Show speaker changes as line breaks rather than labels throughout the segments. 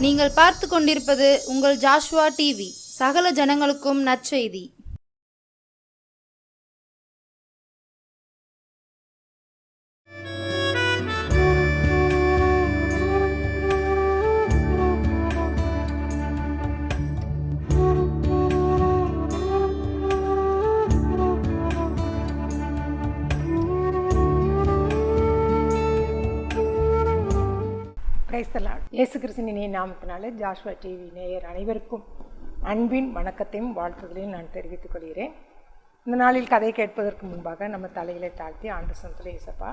நீங்கள் பார்த்து கொண்டிருப்பது உங்கள் ஜாஷ்வா டிவி. சகல ஜனங்களுக்கும் நற்செய்தி.
இயேசு கிறிஸ்துவின் நாமத்தினாலே ஜாஷ்வா டிவி நேயர் அனைவருக்கும் அன்பின் வணக்கத்தையும் வாழ்த்துக்களையும் நான் தெரிவித்துக் கொள்கிறேன். இந்த நாளில் கதை கேட்பதற்கு முன்பாக நம்ம தலையிலே தாழ்த்தி ஆண்டு சந்தத்தில் இயேசப்பா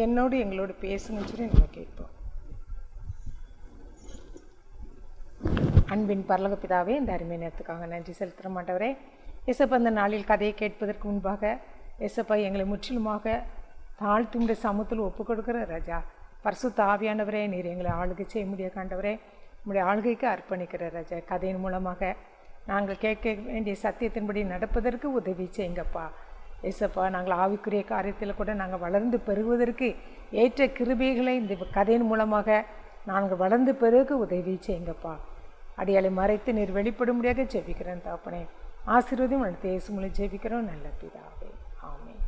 என்னோடு எங்களோடு பேசுங்கன்னு சொல்லி நம்ம கேட்போம். அன்பின் பரலோக பிதாவே, இந்த அருமை நேரத்துக்காக நன்றி செலுத்துகிற மாட்டவரே. இயேசப்பா இந்த நாளில் கதையை கேட்பதற்கு முன்பாக இயேசப்பா எங்களை முற்றிலுமாக தாழ்த்துடைய சமூகத்தில் ஒப்புக் கொடுக்குற ராஜா பரிசுத்த ஆவியானவரே, நீர் எங்களை ஆளுகை செய்ய முடிய காண்டவரே, உங்களுடைய ஆளுகைக்கு அர்ப்பணிக்கிற ராஜா. கதையின் மூலமாக நாங்கள் கேட்க வேண்டிய சத்தியத்தின்படி நடப்பதற்கு உதவி செய்யுங்கப்பா. ஏசப்பா, நாங்கள் ஆவிக்குரிய காரியத்தில் கூட நாங்கள் வளர்ந்து பெறுவதற்கு ஏற்ற கிருபைகளை இந்த கதையின் மூலமாக நாங்கள் வளர்ந்து பெருக உதவி செய்யுங்கப்பா. அடியாளை மறைத்து நீர் வெளிப்படும்படியாக ஜெபிக்கிறேன் தாப்பனே. ஆசீர்வாதம் அடுத்த இயேசு மூலம் ஜெபிக்கிறோம் நல்ல பிதாவே, ஆமென்.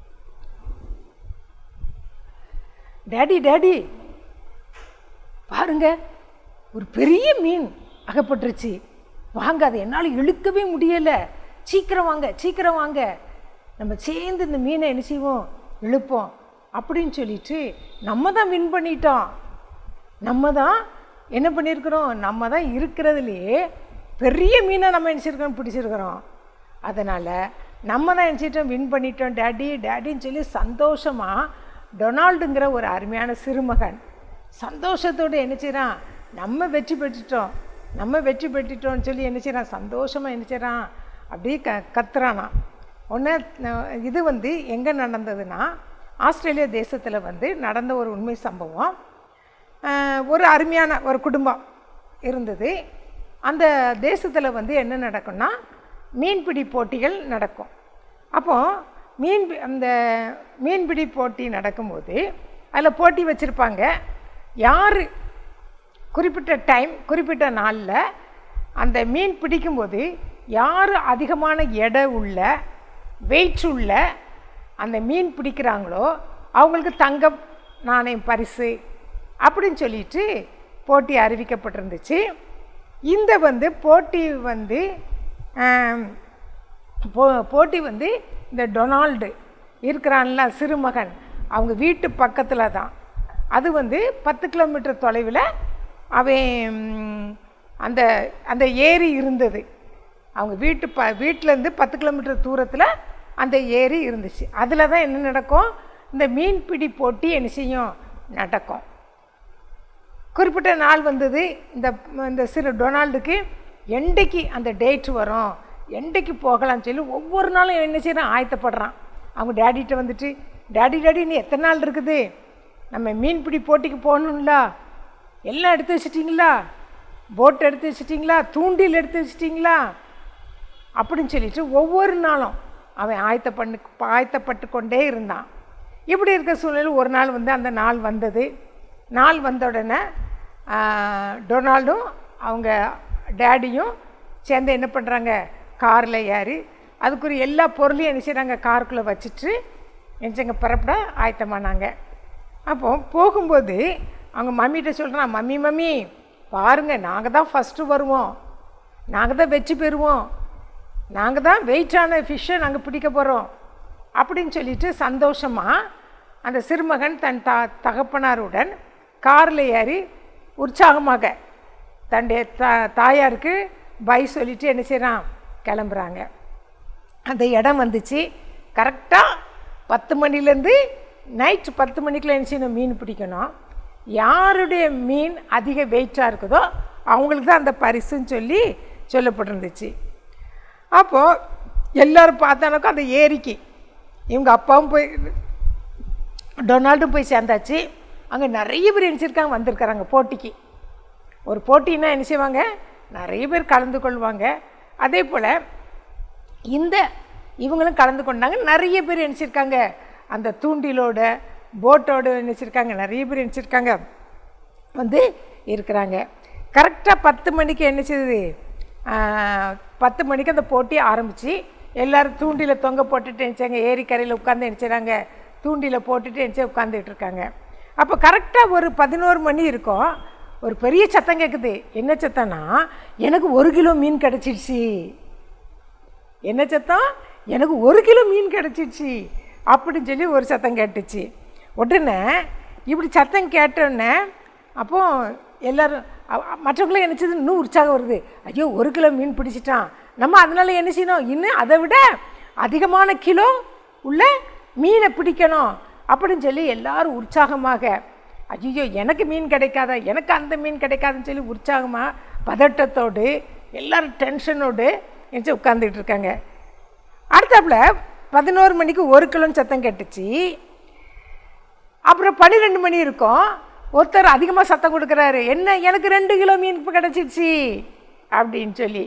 டேடி பாருங்க, ஒரு பெரிய மீன் அகப்பட்டுருச்சு. வாங்க, அதை என்னால் இழுக்கவே முடியலை. சீக்கிரம் வாங்க, நம்ம சேர்ந்து இந்த மீனை என்ன செய்வோம், இழுப்போம் அப்படின்னு சொல்லிட்டு நம்ம தான் வின் பண்ணிட்டோம். நம்ம தான் என்ன பண்ணியிருக்கிறோம், நம்ம தான் இருக்கிறதுலையே பெரிய மீனை நம்ம பிடிச்சிருக்கிறோம். அதனால் நம்ம தான் நினச்சிட்டோம், வின் பண்ணிட்டோம் டேடின்னு சொல்லி சந்தோஷமாக டொனால்டுங்கிற ஒரு அருமையான சிறுமகன் சந்தோஷத்தோடு என்ன செய்கிறான், நம்ம வெற்றி பெற்றுட்டோம்னு சொல்லி என்ன செய்கிறான், சந்தோஷமாக என்ன செய்கிறான், அப்படியே கத்துறானா. ஒன்று இது எங்கே நடந்ததுன்னா, ஆஸ்திரேலியா தேசத்தில் நடந்த ஒரு உண்மை சம்பவம். ஒரு அருமையான ஒரு குடும்பம் இருந்தது. அந்த தேசத்தில் என்ன நடக்கும்னா, மீன்பிடி போட்டிகள் நடக்கும். அப்போது அந்த மீன்பிடி போட்டி நடக்கும்போது அதில் போட்டி வச்சுருப்பாங்க. யார் குறிப்பிட்ட நாளில் அந்த மீன் பிடிக்கும்போது யார் அதிகமான எடை உள்ள வெயிட் உள்ள அந்த மீன் பிடிக்கிறாங்களோ அவங்களுக்கு தங்கம் நாணயம் பரிசு அப்படின்னு சொல்லிட்டு போட்டி அறிவிக்கப்பட்டிருந்துச்சு. இந்த போட்டி இந்த டொனால்டு இருக்கிறான்ல சிறுமகன், அவங்க வீட்டு பக்கத்தில் தான். அது 10 கிலோமீட்டர் தொலைவில் அவன் அந்த ஏரி இருந்தது. அவங்க வீட்டிலேருந்து 10 கிலோமீட்டர் தூரத்தில் அந்த ஏரி இருந்துச்சு. அதில் தான் என்ன நடக்கும், இந்த மீன்பிடி போட்டி என்ன செய்யும், நடக்கும். குறிப்பிட்ட நாள் வந்தது. இந்த சிறு டொனால்டுக்கு என்றைக்கு அந்த டேட் வரும், என்றைக்கு போகலான்னு சொல்லி ஒவ்வொரு நாளும் என்ன செய்யறான், ஆயத்தப்படுறான். அவங்க டேடிகிட்ட டேடி நீ எத்தனை நாள் இருக்குது, நம்ம மீன்பிடி போட்டிக்கு போகணும்ல, எல்லாம் எடுத்து வச்சிட்டிங்களா, போட் எடுத்து வச்சிட்டிங்களா, தூண்டில் எடுத்து வச்சிட்டிங்களா அப்படின்னு சொல்லிட்டு ஒவ்வொரு நாளும் அவன் ஆயத்தப்பட்டு கொண்டே இருந்தான். இப்படி இருக்க சூழ்நிலையில் ஒரு நாள் அந்த நாள் வந்தது. நாள் வந்த உடனே டொனால்டும் அவங்க டேடியும் சேர்ந்து என்ன பண்ணுறாங்க, காரில் ஏறி அதுக்குரிய எல்லா பொருளையும் என்ன செய்கிறாங்க, காருக்குள்ளே வச்சுட்டு நினச்சங்க புறப்பட ஆயத்தமானாங்க. அப்போது போகும்போது அவங்க மம்மிகிட்ட சொல்கிறான், மம்மி பாருங்கள், நாங்கள் தான் ஃபஸ்ட்டு வருவோம், நாங்கள் தான் வெற்றி பெறுவோம், நாங்கள் தான் வெயிட்டான ஃபிஷ்ஷை நாங்கள் பிடிக்க போகிறோம் அப்படின்னு சொல்லிட்டு சந்தோஷமாக அந்த சிறுமகன் தன் தகப்பனாருடன் காரில் ஏறி உற்சாகமாக தன்னுடைய தாயாருக்கு பை சொல்லிவிட்டு என்ன செய்கிறான், கிளம்புறாங்க. அந்த இடம் வந்துச்சு. கரெக்டாக 10 மணிலேருந்து நைட்டு 10 மணிக்குள்ள என்ன செய்யணும், மீன் பிடிக்கணும். யாருடைய மீன் அதிக வெயிட்டாக இருக்குதோ அவங்களுக்கு தான் அந்த பரிசுன்னு சொல்லி சொல்லப்பட்டிருந்துச்சு. அப்போது எல்லோரும் பார்த்தானாக்கா அந்த ஏரிக்கு இவங்க அப்பாவும் போய் டொனால்டும் போய் சேர்ந்தாச்சு. அங்கே நிறைய பேர் நினச்சிருக்காங்க, வந்திருக்கிறாங்க போட்டிக்கு. ஒரு போட்டின்னா என்ன செய்வாங்க, நிறைய பேர் கலந்து கொள்வாங்க. அதே போல் இவங்களும் கலந்து கொண்டாங்க. நிறைய பேர் நினச்சிருக்காங்க, அந்த தூண்டிலோட போட்டோடு நினச்சிருக்காங்க, நிறைய பேர் நினச்சிருக்காங்க இருக்கிறாங்க. கரெக்டாக 10 மணிக்கு என்ன செய்யுது, 10 மணிக்கு அந்த போட்டி ஆரம்பித்து எல்லோரும் தூண்டியில் தொங்க போட்டுட்டு நினச்சாங்க, ஏரிக்கரையில் உட்காந்து நினச்சாங்க, தூண்டியில் போட்டுட்டு நினச்சி உட்காந்துட்டு இருக்காங்க. அப்போ கரெக்டாக ஒரு 11 மணி இருக்கும், ஒரு பெரிய சத்தம் கேட்குது. என்ன சத்தம்னா, எனக்கு 1 கிலோ மீன் கிடச்சிடுச்சு. என்ன சத்தம்? எனக்கு 1 கிலோ மீன் கிடச்சிடுச்சு அப்படின்னு சொல்லி ஒரு சத்தம் கேட்டுச்சு. உடனே இப்படி சத்தம் கேட்டோடனே அப்போது எல்லோரும் மற்றவங்களும் என்ன செய்யுது, இன்னும் உற்சாகம் வருது. ஐயோ 1 கிலோ மீன் பிடிச்சிட்டான், நம்ம அதனால் என்ன செய்யணும், இன்னும் அதை விட அதிகமான கிலோ உள்ள மீனை பிடிக்கணும் அப்படின்னு சொல்லி எல்லோரும் உற்சாகமாக, ஐயோ எனக்கு மீன் கிடைக்காதா, எனக்கு அந்த மீன் கிடைக்காதுன்னு சொல்லி உற்சாகமாக பதட்டத்தோடு எல்லோரும் டென்ஷனோடு எந்திரிச்சு உட்காந்துக்கிட்டு இருக்காங்க. அடுத்தாப்புல 11 மணிக்கு 1 கிலோன்னு சத்தம் கேட்டுச்சு. அப்புறம் 12 மணி இருக்கும், ஒருத்தர் அதிகமாக சத்தம் கொடுக்குறாரு, என்ன எனக்கு 2 கிலோ மீன் இப்போ கிடச்சிடுச்சு அப்படின்னு சொல்லி.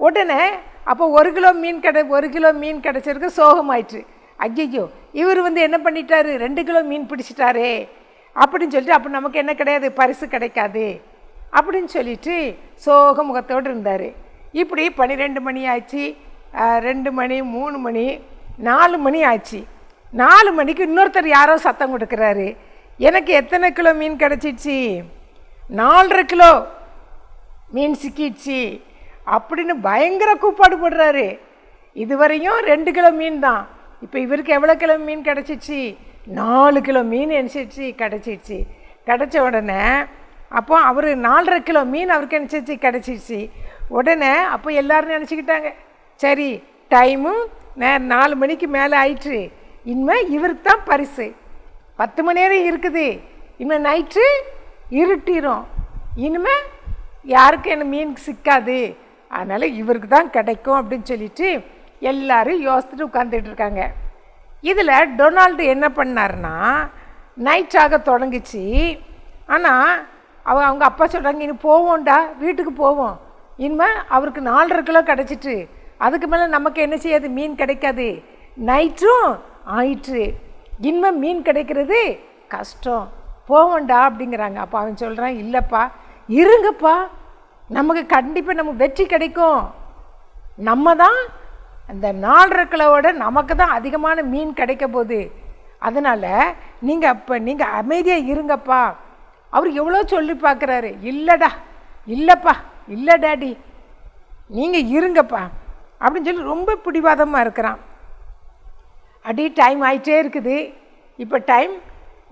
உடனே அப்போ 1 கிலோ மீன் கிடச்சிருக்கு, சோகமாயிற்று. ஐயோ இவர் என்ன பண்ணிட்டாரு, 2 கிலோ மீன் பிடிச்சிட்டாரே அப்படின்னு சொல்லிட்டு, அப்போ நமக்கு என்ன கிடையாது, பரிசு கிடைக்காது அப்படின்னு சொல்லிட்டு சோக முகத்தோடு இருந்தார். இப்படி 12 மணி ஆச்சு, 2 மணி, 3 மணி, 4 மணி ஆச்சு. 4 மணிக்கு இன்னொருத்தர் யாரோ சத்தம் கொடுக்குறாரு, எனக்கு எத்தனை கிலோ மீன் கிடச்சிடுச்சு, 4.5 கிலோ மீன் சிக்கிடுச்சு அப்படின்னு பயங்கர கூப்பாடு போடுறாரு. இதுவரையும் 2 கிலோ மீன் தான், இப்போ இவருக்கு எவ்வளோ கிலோ மீன் கிடச்சிச்சு, 4 கிலோ மீன் கிடச்சிடுச்சு. கிடச்ச உடனே அப்போ அவர் 4.5 கிலோ மீன் அவருக்கு கிடச்சிடுச்சு. உடனே அப்போ எல்லோரும் நினச்சிக்கிட்டாங்க, சரி டைமும் 4 மணிக்கு மேலே ஆயிற்று, இனிமேல் இவருக்கு தான் பரிசு. 10 மணி நேரம் இருக்குது, இனிமேல் நைட்டு இருட்டிடும், இனிமேல் யாருக்கும் என்ன மீன் சிக்காது, அதனால் இவருக்கு தான் கிடைக்கும் அப்படின்னு சொல்லிட்டு எல்லோரும் யோசிச்சுட்டு உட்காந்துட்டு இருக்காங்க. இதில் டொனால்டு என்ன பண்ணார்னா, நைட்டாக தொடங்கிச்சு. ஆனால் அவங்க அப்பா சொல்கிறாங்க, இனி போவோம்டா, வீட்டுக்கு போவோம், இனிமேல் அவருக்கு 4.5 கிலோ கிடச்சிட்டு, அதுக்கு மேலே நமக்கு என்ன செய்யாது, மீன் கிடைக்காது, நைட்டும் ஆயிற்று, இனிமேல் மீன் கிடைக்கிறது கஷ்டம், போவோம்டா அப்படிங்கிறாங்க. அப்போ அவன் சொல்கிறான், இல்லைப்பா இருங்கப்பா, நமக்கு கண்டிப்பாக நமக்கு வெற்றி கிடைக்கும், நம்ம தான் அந்த 4.5 கிலோவோட நமக்கு தான் அதிகமான மீன் கிடைக்க போகுது, அதனால் நீங்கள் அமைதியாக இருங்கப்பா. அவர் எவ்வளோ சொல்லி பார்க்குறாரு, இல்லைப்பா இல்லை டேடி நீங்கள் இருங்கப்பா அப்படின்னு சொல்லி ரொம்ப பிடிவாதமாக இருக்கிறான். அடி டைம் ஆகிட்டே இருக்குது. இப்போ டைம்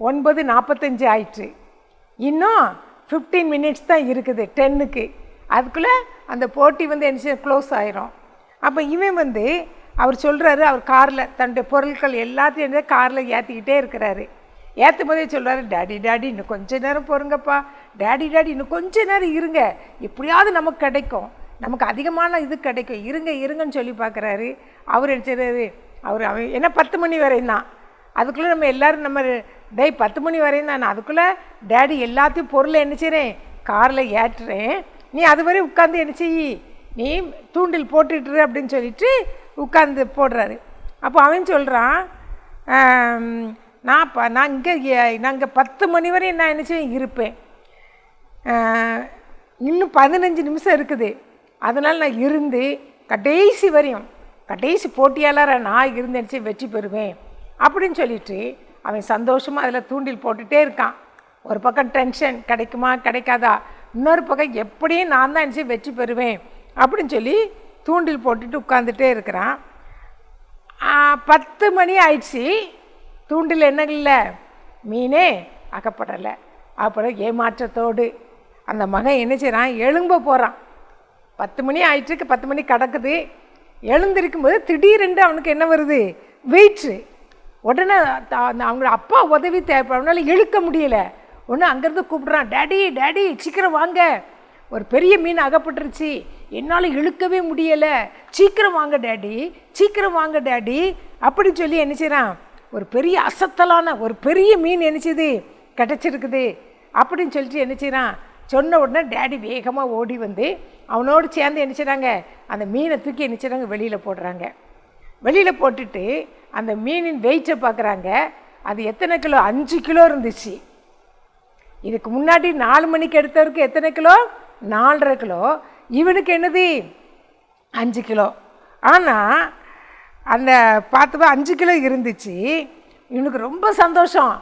9:45 ஆயிடுச்சு, இன்னும் 15 மினிட்ஸ் தான் இருக்குது 10க்கு, அதுக்குள்ளே அந்த போட்டி என்ன க்ளோஸ் ஆயிரும். அப்போ இவன் அவர் சொல்கிறாரு, அவர் காரில் தன்னுடைய பொருட்கள் எல்லாத்தையும் காரில் ஏற்றிக்கிட்டே இருக்கிறாரு. ஏற்றும் போதே சொல்கிறாரு, டேடி இன்னும் கொஞ்ச நேரம் பொறுங்கப்பா, டேடி இன்னும் கொஞ்ச நேரம் இருங்க, எப்படியாவது நமக்கு கிடைக்கும், நமக்கு அதிகமான இது கிடைக்கும், இருங்கன்னு சொல்லி பார்க்குறாரு. அவர் நினச்சிறாரு, அவன் என்ன 10 மணி வரையும் தான், அதுக்குள்ளே நம்ம எல்லோரும் 10 மணி வரையும் தான், நான் அதுக்குள்ளே டேடி எல்லாத்தையும் பொருளை என்ன செய்கிறேன், காரில் ஏற்றுறேன், நீ அது வரை உட்காந்து என்ன செய்யி, நீ தூண்டில் போட்டுட்டுரு அப்படின்னு சொல்லிட்டு உட்காந்து போடுறாரு. அப்போ அவன் சொல்கிறான், நான் இங்கே 10 மணி வரை நான் என்ன செய்வேன் இருப்பேன், இன்னும் 15 நிமிஷம் இருக்குது, அதனால் நான் இருந்து கடைசி வரையும், கடைசி போட்டியாளராக நான் இருந்து வெற்றி பெறுவேன் அப்படின்னு சொல்லிட்டு அவன் சந்தோஷமாக அதில் தூண்டில் போட்டுகிட்டே இருக்கான். ஒரு பக்கம் டென்ஷன், கிடைக்குமா கிடைக்காதா, இன்னொரு பக்கம் எப்படியும் நான் தான் வெற்றி பெறுவேன் அப்படின்னு சொல்லி தூண்டில் போட்டுட்டு உட்காந்துட்டே இருக்கிறான். 10 மணி ஆயிடுச்சு, தூண்டில் என்ன இல்லை, மீனே அகப்படலை. அப்புறம் ஏமாற்றத்தோடு அந்த மகன் என்ன செய்கிறான், எழும்ப போகிறான். 10 மணி ஆயிடுச்சு, 10 மணி கிடக்குது. எழுந்திருக்கும்போது திடீரென்று அவனுக்கு என்ன வருது, வெயிட்ரு. உடனே அவங்க அப்பா உதவி தேவைப்படும், அவனால் இழுக்க முடியலை. ஒன்று அங்கேருந்து கூப்பிட்றான், டேடி சீக்கிரம் வாங்க, ஒரு பெரிய மீன் அகப்பட்டுருச்சு, என்னால் இழுக்கவே முடியலை, சீக்கிரம் வாங்க டேடி அப்படின்னு சொல்லி என்ன செய்கிறான், ஒரு பெரிய அசத்தலான ஒரு பெரிய மீன் என்ன செய்யுது கிடச்சிருக்குது அப்படின்னு சொல்லிட்டு என்ன செய்கிறான். சொன்ன உடனே டேடி வேகமாக ஓடி அவனோடு சேர்ந்து என்ன செய்கிறாங்க, அந்த மீனை தூக்கி என்ன செய்கிறாங்க, வெளியில் போடுறாங்க. வெளியில் போட்டுட்டு அந்த மீனின் வெயிட்டை பார்க்குறாங்க. அது எத்தனை கிலோ, 5 கிலோ இருந்துச்சு. இதுக்கு முன்னாடி 4 மணிக்கு எடுத்தவருக்கு எத்தனை கிலோ, 4.5 கிலோ, இவனுக்கு என்னது 5 கிலோ. ஆனால் அந்த பார்த்து 5 கிலோ இருந்துச்சு. இவனுக்கு ரொம்ப சந்தோஷம்,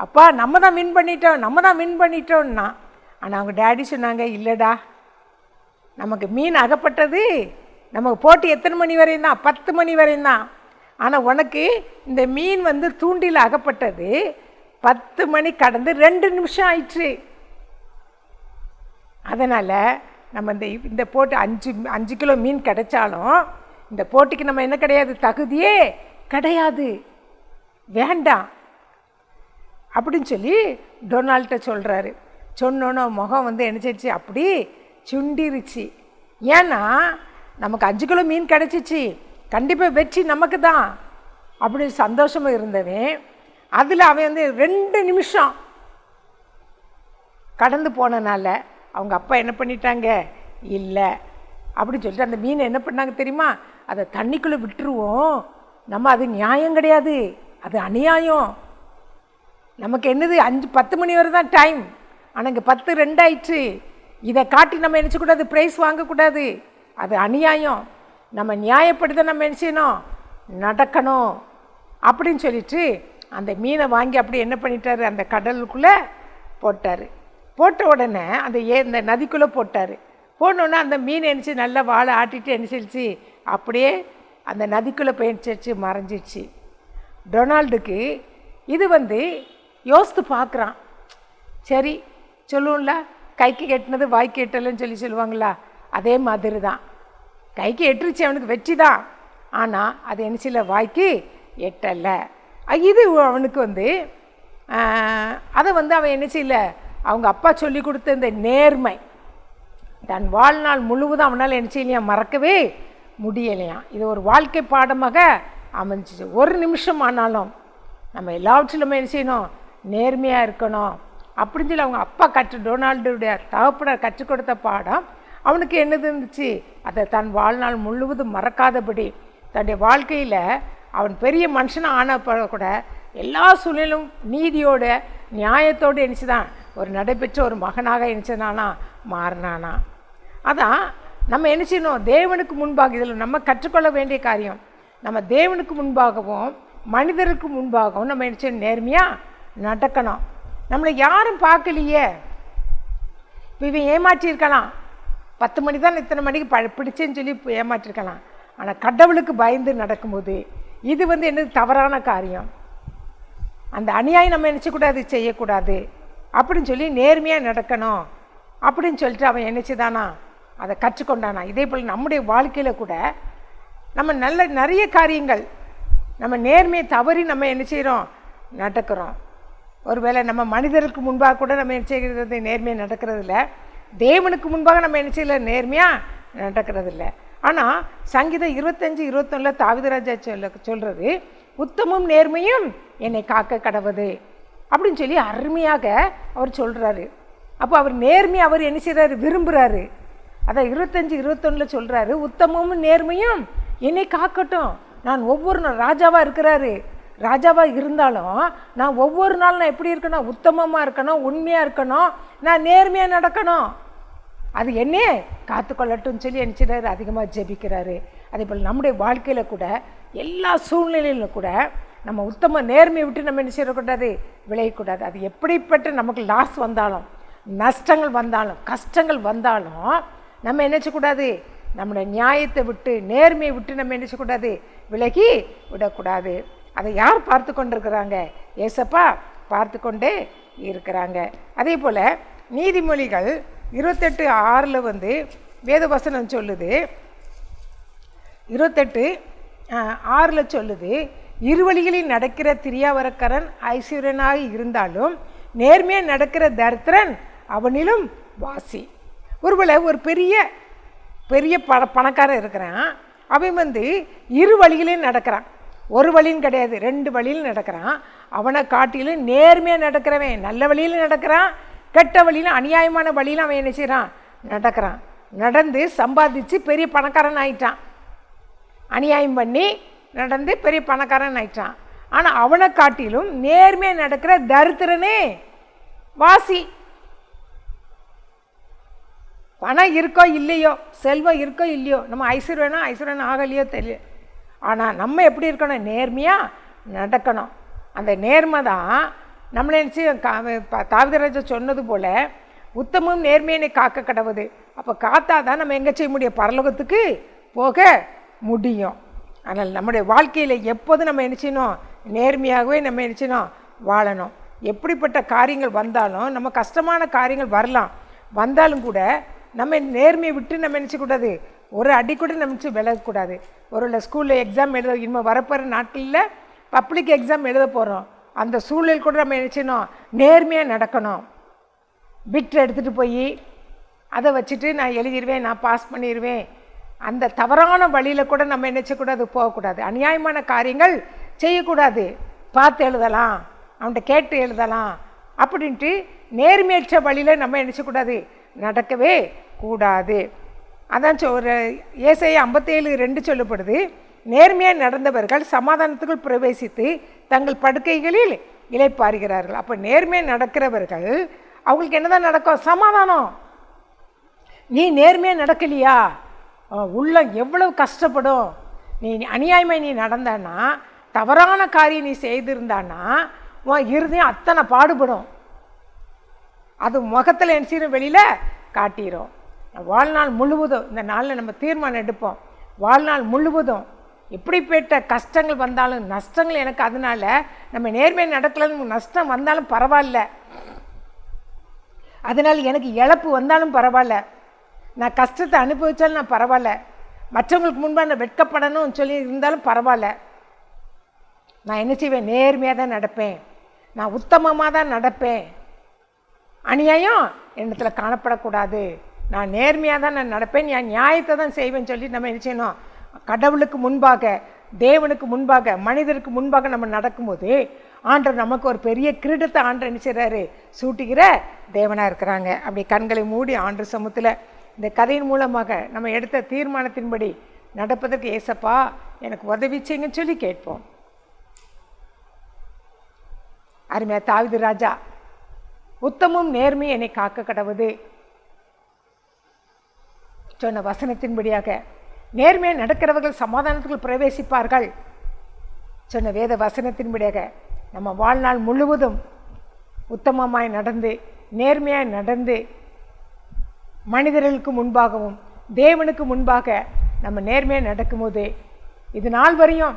அப்பா நம்ம தான் வின் பண்ணிட்டோம்னா. ஆனால் அவங்க டேடி சொன்னாங்க, இல்லைடா, நமக்கு மீன் அகப்பட்டது நமக்கு போட்டி எத்தனை மணி வரையும் தான், 10 மணி வரையும் தான். ஆனால் உனக்கு இந்த மீன் வந்து தூண்டில் அகப்பட்டது 10 மணி கடந்து 2 நிமிஷம் ஆயிடுச்சு. அதனால் நம்ம இந்த போட்டு 5 கிலோ மீன் கிடைச்சாலும் இந்த போட்டிக்கு நம்ம என்ன கிடையாது, தகுதியே கிடையாது, வேண்டாம் அப்படின்னு சொல்லி டொனால்ட்ட சொல்கிறாரு. சொன்னோன்னு முகம் வந்து என்ன செய்ச்சு, அப்படி சுண்டிருச்சு. ஏன்னா நமக்கு 5 கிலோ மீன் கிடச்சிச்சு, கண்டிப்பாக வெற்றி நமக்கு தான் அப்படி சந்தோஷமாக இருந்தவன். அதில் அவன் வந்து 2 நிமிஷம் கடந்து போனனால அவங்க அப்பா என்ன பண்ணிட்டாங்க, இல்லை அப்படின்னு சொல்லிட்டு அந்த மீனை என்ன பண்ணாங்க தெரியுமா, அதை தண்ணிக்குள்ளே விட்டுருவோம், நம்ம அது நியாயம் கிடையாது, அது அநியாயம். நமக்கு என்னது 10 மணி வரை தான் டைம், ஆனால் இங்கே 10:02 ஆயிடுச்சு. இதை காட்டி நம்ம நினச்சக்கூடாது, ப்ரைஸ் வாங்கக்கூடாது, அது அநியாயம். நம்ம நியாயப்படுத்த நம்ம என்ன செய்யணும், நடக்கணும் அப்படின்னு சொல்லிட்டு அந்த மீனை வாங்கி அப்படி என்ன பண்ணிட்டாரு, அந்த கடலுக்குள்ளே போட்டார். போட்ட உடனே இந்த நதிக்குள்ளே போட்டார். போனோன்னே அந்த மீன் என்னச்சு நல்லா வாழை ஆட்டிட்டு என்ன செஞ்சிச்சு, அப்படியே அந்த நதிக்குள்ளே போயிடுச்சு, மறைஞ்சிடுச்சு. டொனால்டுக்கு இது வந்து யோசித்து பார்க்குறான். சரி சொல்லுவோம்ல, கைக்கு எட்டினது வாய்க்கு எட்டலைன்னு சொல்லுவாங்களா, அதே மாதிரி தான். கைக்கு எட்டுருச்சு, அவனுக்கு வெற்றி தான், ஆனால் அது என்ன செய்யல, வாய்க்கு எட்டலை. இது அவனுக்கு வந்து அதை வந்து அவன் என்ன செய்யல, அவங்க அப்பா சொல்லி கொடுத்த இந்த நேர்மை தன் வாழ்நாள் முழுவதும் அவனால் என்ன செய்யலையா, மறக்கவே முடியலையாம். இது ஒரு வாழ்க்கை பாடமாக அமைஞ்சிச்சு. ஒரு நிமிஷம் ஆனாலும் நம்ம எல்லாவற்றிலும் என்ன செய்யணும், நேர்மையாக இருக்கணும் அப்படின்னு சொல்லி அவங்க அப்பா டொனால்டுடைய தகப்பனர் கற்றுக் கொடுத்த பாடம் அவனுக்கு என்னது இருந்துச்சு, அதை தன் வாழ்நாள் முழுவதும் மறக்காதபடி தன்னுடைய வாழ்க்கையில் அவன் பெரிய மனுஷனாக ஆனப்போ கூட எல்லா சூழ்நிலும் நீதியோட நியாயத்தோடு என்னச்சுதான் ஒரு நடைபெற்ற ஒரு மகனாக என்னச்சனானா மாறினானா. அதான் நம்ம என்ன செய்யணும், தேவனுக்கு முன்பாக இதில் நம்ம கற்றுக்கொள்ள வேண்டிய காரியம், நம்ம தேவனுக்கு முன்பாகவும் மனிதருக்கு முன்பாகவும் நம்ம என்ன செய்யணும், நேர்மையாக நடக்கணும். நம்மளை யாரும் பார்க்கலையே, இப்போ இவன் ஏமாற்றியிருக்கலாம், 10 மணி தான் இத்தனை மணிக்கு பிடிச்சேன்னு சொல்லி ஏமாற்றிருக்கலாம். ஆனால் கடவுளுக்கு பயந்து நடக்கும்போது இது வந்து என்னது தவறான காரியம், அந்த அநியாயம் நம்ம நினச்சக்கூடாது, செய்யக்கூடாது அப்படின்னு சொல்லி நேர்மையாக நடக்கணும் அப்படின்னு சொல்லிட்டு அவன் என்னச்சுதானா அதை கற்றுக்கொண்டானா. இதே போல் நம்முடைய வாழ்க்கையில் கூட நம்ம நிறைய காரியங்கள் நம்ம நேர்மையை தவறி நம்ம என்ன செய்கிறோம், நடக்கிறோம். ஒருவேளை நம்ம மனிதருக்கு முன்பாக கூட நம்ம என்ன செய்கிறது, நேர்மையாக நடக்கிறதில்ல. தேவனுக்கு முன்பாக நம்ம என்ன செய்யல, நேர்மையாக நடக்கிறதில்ல. ஆனால் சங்கீதம் 25:21 தாவீதுராஜா சொல்கிறது, உத்தமும் நேர்மையும் என்னை காக்க கடவுது அப்படின்னு சொல்லி அருமையாக அவர் சொல்கிறாரு. அப்போ அவர் நேர்மையை அவர் என்ன செய்கிறாரு, விரும்புகிறாரு. அதான் 25:21 சொல்கிறாரு, உத்தமும் நேர்மையும் என்னை காக்கட்டும். நான் ஒவ்வொரு நாள் ராஜாவாக இருக்கிறாரு, ராஜாவாக இருந்தாலும் நான் ஒவ்வொரு நாள் நான் எப்படி இருக்கணும், உத்தமமாக இருக்கணும், உண்மையாக இருக்கணும், நான் நேர்மையாக நடக்கணும், அது என்னே காத்துக்கொள்ளட்டும்னு சொல்லி நினச்சிடாரு, அதிகமாக ஜெபிக்கிறாரு. அதே போல் நம்முடைய வாழ்க்கையில் கூட எல்லா சூழ்நிலையிலும் கூட நம்ம உத்தம நேர்மையை விட்டு நம்ம என்ன செய்யக்கூடாது, விளையக்கூடாது. அது எப்படிப்பட்ட நமக்கு லாஸ் வந்தாலும், நஷ்டங்கள் வந்தாலும், கஷ்டங்கள் வந்தாலும் நம்ம என்ன செய்யக்கூடாது, நம்முடைய நியாயத்தை விட்டு நேர்மையை விட்டு நம்ம என்ன செய்யக்கூடாது, விலகி விடக்கூடாது. அதை யார் பார்த்து கொண்டிருக்கிறாங்க, ஏசப்பா பார்த்து கொண்டே இருக்கிறாங்க. அதே போல் நீதிமொழிகள் 28:6 வந்து வேத வசனம் சொல்லுது, 28:6 சொல்லுது, இருவழிகளில் நடக்கிற திரியாவரக்கரன் ஐஸ்வர்யனாக இருந்தாலும் நேர்மையாக நடக்கிற தரித்திரன் அவனிலும் வாசி. ஒருவேளை ஒரு பெரிய பெரிய பணக்காரன் இருக்கிறான், அவன் வந்து இரு வழிகளையும் நடக்கிறான், ஒரு வழியும் கிடையாது, 2 வழியில் நடக்கிறான். அவனை காட்டிலும் நேர்மையாக நடக்கிறவன், நல்ல வழியில் நடக்கிறான், கெட்ட வழியில் அநியாயமான வழியில் அவன் என்ன செய்கிறான், நடக்கிறான். நடந்து சம்பாதிச்சு பெரிய பணக்காரன் ஆயிட்டான், அநியாயம் பண்ணி நடந்து பெரிய பணக்காரன் ஆயிட்டான். ஆனால் அவனை காட்டிலும் நேர்மையாக நடக்கிற தரித்திரனே வாசி. பணம் இருக்கோ இல்லையோ, செல்வம் இருக்கோ இல்லையோ, நம்ம ஐஸ்வர்யனா ஆகலையோ தெரியல, ஆனால் நம்ம எப்படி இருக்கணும்? நேர்மையாக நடக்கணும். அந்த நேர்மை தான் நம்மளை நினச்சி தாவீதுராஜா சொன்னது போல் உத்தமும் நேர்மையினை காக்க கடவுது. அப்போ காத்தா தான் நம்ம எங்கே செய்ய முடியும்? பரலோகத்துக்கு போக முடியும். அதனால் நம்முடைய வாழ்க்கையில் எப்போதும் நம்ம என்ன செய்யணும்? நேர்மையாகவே நம்ம என்ன செய்யணும்? வாழணும். எப்படிப்பட்ட காரியங்கள் வந்தாலும், நம்ம கஷ்டமான காரியங்கள் வரலாம், வந்தாலும் கூட நம்ம நேர்மையை விட்டு நம்ம நினச்சக்கூடாது, ஒரு அடி கூட நினச்சி விலகக்கூடாது. ஒரு ஸ்கூலில் எக்ஸாம் எழுத இனிமேல் வரப்போகிற நாட்களில் பப்ளிக் எக்ஸாம் எழுத போகிறோம். அந்த சூழல் கூட நம்ம நினச்சினோம் நேர்மையாக நடக்கணும். பிட் எடுத்துகிட்டு போய் அதை வச்சுட்டு நான் எழுதிடுவேன், நான் பாஸ் பண்ணிடுவேன், அந்த தவறான வழியில் கூட நம்ம நினச்சக்கூடாது, போகக்கூடாது. அநியாயமான காரியங்கள் செய்யக்கூடாது. பார்த்து எழுதலாம், அவன்கிட்ட கேட்டு எழுதலாம் அப்படின்ட்டு நேர்மையற்ற வழியில் நம்ம நினச்சக்கூடாது, நடக்கவே கூடாது. அதான் ஒரு ஏசாயா 57:2 சொல்லப்படுது, நேர்மையாக நடந்தவர்கள் சமாதானத்துக்குள் பிரவேசித்து தங்கள் படுக்கைகளில் இளைப்பாறுகிறார்கள். அப்போ நேர்மையாக நடக்கிறவர்கள் அவங்களுக்கு என்னதான் நடக்கும்? சமாதானம். நீ நேர்மையாக நடக்கலையா, உள்ளம் எவ்வளவு கஷ்டப்படும். நீ அநியாயமாக நீ நடந்தான்னா, தவறான காரியம் நீ செய்திருந்தான்னா உன் இருதயம் அத்தனை பாடுபடும். அது முகத்தில் என்ன செய்யும்? வெளியில் காட்டிடும். வாழ்நாள் முழுவதும் இந்த நாளில் நம்ம தீர்மானம் எடுப்போம், வாழ்நாள் முழுவதும் எப்படிப்பட்ட கஷ்டங்கள் வந்தாலும் நஷ்டங்கள் எனக்கு, அதனால் நம்ம நேர்மையாக நடக்கலன்னு நஷ்டம் வந்தாலும் பரவாயில்ல, அதனால் எனக்கு இழப்பு வந்தாலும் பரவாயில்ல, நான் கஷ்டத்தை அனுபவித்தாலும் நான் பரவாயில்ல, மற்றவங்களுக்கு முன்பாக நான் வெட்கப்படணும்னு சொல்லி இருந்தாலும் பரவாயில்ல, நான் என்ன செய்வேன்? நேர்மையாக தான் நடப்பேன், நான் உத்தமமாக தான் நடப்பேன், அநியாயம் என்னிடத்தில் காணப்படக்கூடாது, நான் நேர்மையாக தான் நான் நடப்பேன், நான் நியாயத்தை தான் செய்வேன்னு சொல்லி நம்ம என்ன செய்யணும்? கடவுளுக்கு முன்பாக, தேவனுக்கு முன்பாக, மனிதருக்கு முன்பாக நம்ம நடக்கும்போது ஆண்டவர் நமக்கு ஒரு பெரிய கிரீடத்தை ஆண்டவர் என்ன செய்கிறாரு? சூட்டுகிற தேவனாக இருக்கிறாங்க. அப்படி கண்களை மூடி ஆண்டவர் சமூகத்தில் இந்த கதையின் மூலமாக நம்ம எடுத்த தீர்மானத்தின்படி நடப்பதற்கு ஏசப்பா எனக்கு உதவி செய்யுங்கன்னு சொல்லி கேட்போம். அருமையா தாவீது ராஜா, உத்தமும் நேர்மை என்னை காக்க கடவுது சொன்ன வசனத்தின்படியாக நேர்மையாக நடக்கிறவர்கள் சமாதானத்துக்குள் பிரவேசிப்பார்கள் சொன்ன வேத வசனத்தின்படியாக நம்ம வாழ்நாள் முழுவதும் உத்தமமாய் நடந்து, நேர்மையாய் நடந்து, மனிதர்களுக்கு முன்பாகவும் தேவனுக்கு முன்பாக நம்ம நேர்மையாக நடக்கும்போது, இது நாள் வரையும்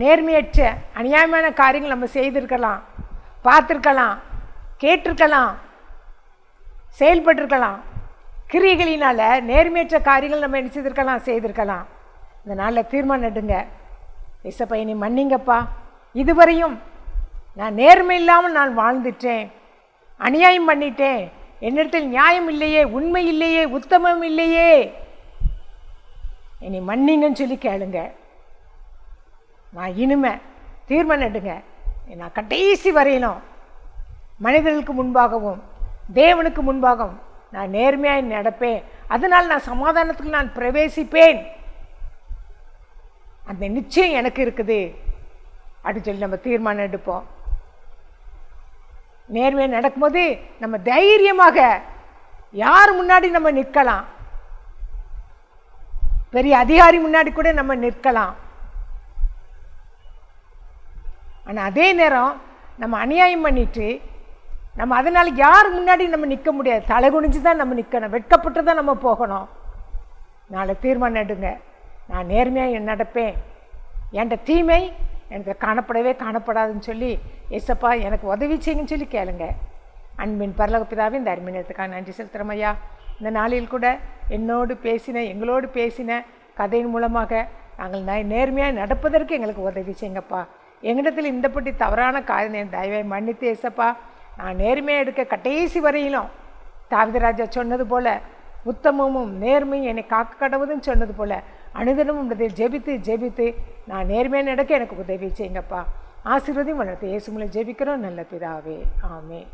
நேர்மையற்ற அநியாயமான காரியங்கள் நம்ம செய்திருக்கலாம், பார்த்துருக்கலாம், கேட்டிருக்கலாம், செயல்பட்டிருக்கலாம், கிரியைகளினால் நேர்மையற்ற காரியங்கள் நம்ம என்ன செய்திருக்கலாம். இந்த நாளில் தீர்மானம் எடுங்க, ஏசப்பா என்னை மன்னிங்கப்பா, இதுவரையும் நான் நேர்மை இல்லாமல் நான் வாழ்ந்துட்டேன், அநியாயம் பண்ணிட்டேன், என்னிடத்தில் நியாயம் இல்லையே, உண்மை இல்லையே, உத்தமம் இல்லையே, என்னை மன்னிங்கன்னு சொல்லி கேளுங்க. நான் இனிமே தீர்மானம் எடுங்க, நான் கடைசி வரையிலும் மனிதர்களுக்கு முன்பாகவும் தேவனுக்கு முன்பாகவும் நான் நேர்மையாக நடப்பேன், அதனால் நான் சமாதானத்துக்கு நான் பிரவேசிப்பேன், அந்த நிச்சயம் எனக்கு இருக்குது அப்படின்னு சொல்லி நம்ம தீர்மானம் எடுப்போம். நேர்மையாக நடக்கும்போது நம்ம தைரியமாக யார் முன்னாடி நம்ம நிற்கலாம், பெரிய அதிகாரி முன்னாடி கூட நம்ம நிற்கலாம். ஆனால் அதே நேரம் நம்ம அநியாயம் பண்ணிட்டு நம்ம அதனால் யார் முன்னாடி நம்ம நிற்க முடியாது, தலை குனிஞ்சு தான் நம்ம நிற்கணும், வெட்கப்பட்டு தான் நம்ம போகணும். நாளை தீர்மானம் எடுங்க, நான் நேர்மையாக நடப்பேன், என்கிட்ட தீமை எனக்கு காணப்படவே காணப்படாதுன்னு சொல்லி ஏசப்பா எனக்கு உதவி செய்யுங்கன்னு சொல்லி கேளுங்க. அன்பின் பரலோக பிதாவே, இந்த அருமையினத்துக்காக நன்றி செலுத்துகிறோம் ஐயா. இந்த நாளில் கூட எங்களோடு பேசின கதையின் மூலமாக நாங்கள் நேர்மையாக நடப்பதற்கு எங்களுக்கு உதவி செய்யுங்கப்பா. எங்களிடத்தில் இந்தப்பட்டி தவறான காரியம் தயவை மன்னித்து ஏசப்பா, நான் நேர்மையாக எடுக்க கடைசி வரையிலும் தாவீது ராஜா சொன்னது போல் உத்தமமும் நேர்மையும் என்னை காக்க கடவுதுன்னு சொன்னது போல் அனுதினமும் ஜெபித்து நான் நேர்மையாக நடக்க எனக்கு உதவி செய்யுங்கப்பா. ஆசீர்வதியும் வளர்த்து இயேசு மூலம் ஜெபிக்கிறோம் நல்ல பிதாவே, ஆமென்.